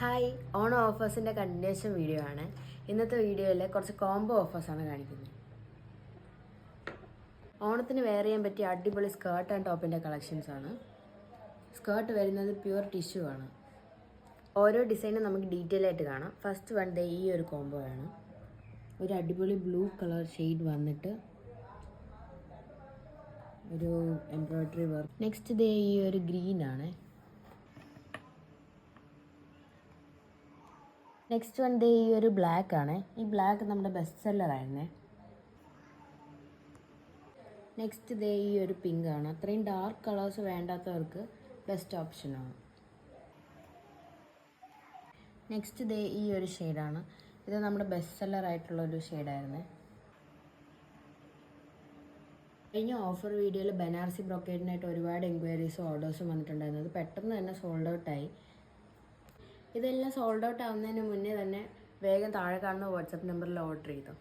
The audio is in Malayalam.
ഹായ്, ഓണം ഓഫേഴ്സിൻ്റെ കണ്ടിന്യൂഷൻ വീഡിയോ ആണ്. ഇന്നത്തെ വീഡിയോയിൽ കുറച്ച് കോംബോ ഓഫേഴ്സാണ് കാണിക്കുന്നത്. ഓണത്തിന് വെയർ ചെയ്യാൻ പറ്റിയ അടിപൊളി സ്കേർട്ട് ആൻഡ് ടോപ്പിൻ്റെ കളക്ഷൻസാണ്. സ്കേർട്ട് വരുന്നത് പ്യുവർ ടിഷ്യൂ ആണ്. ഓരോ ഡിസൈനും നമുക്ക് ഡീറ്റെയിൽ ആയിട്ട് കാണാം. ഫസ്റ്റ് വൺ ഈ ഒരു കോംബോ ആണ്. ഒരു അടിപൊളി ബ്ലൂ കളർ ഷെയ്ഡ് വന്നിട്ട് ഒരു എംബ്രോയ്ഡറി വർക്ക്. നെക്സ്റ്റ് ഈ ഒരു ഗ്രീൻ ആണ്. നെക്സ്റ്റ് വൺ ഈ ഒരു ബ്ലാക്ക് ആണ്. ഈ ബ്ലാക്ക് നമ്മുടെ ബെസ്റ്റ് സെല്ലറായിരുന്നേ. നെക്സ്റ്റ് ഈ ഒരു പിങ്ക് ആണ്. അത്രയും ഡാർക്ക് കളേഴ്സ് വേണ്ടാത്തവർക്ക് ബെസ്റ്റ് ഓപ്ഷനാണ്. നെക്സ്റ്റ് ഈ ഒരു ഷെയ്ഡാണ്. ഇത് നമ്മുടെ ബെസ്റ്റ് സെല്ലറായിട്ടുള്ള ഒരു ഷെയ്ഡായിരുന്നേ. കഴിഞ്ഞ ഓഫർ വീഡിയോയിൽ ബനാറസി ബ്രൊക്കേഡിനായിട്ട് ഒരുപാട് എൻക്വയറീസും ഓർഡേഴ്സും വന്നിട്ടുണ്ടായിരുന്നത് പെട്ടെന്ന് തന്നെ സോൾഡ് ഔട്ടായി. ഇതെല്ലാം സോൾഡ് ഔട്ട് ആവുന്നതിന് മുന്നേ തന്നെ വേഗം താഴെ കാണുന്ന വാട്സപ്പ് നമ്പറിൽ ഓർഡർ ചെയ്തു.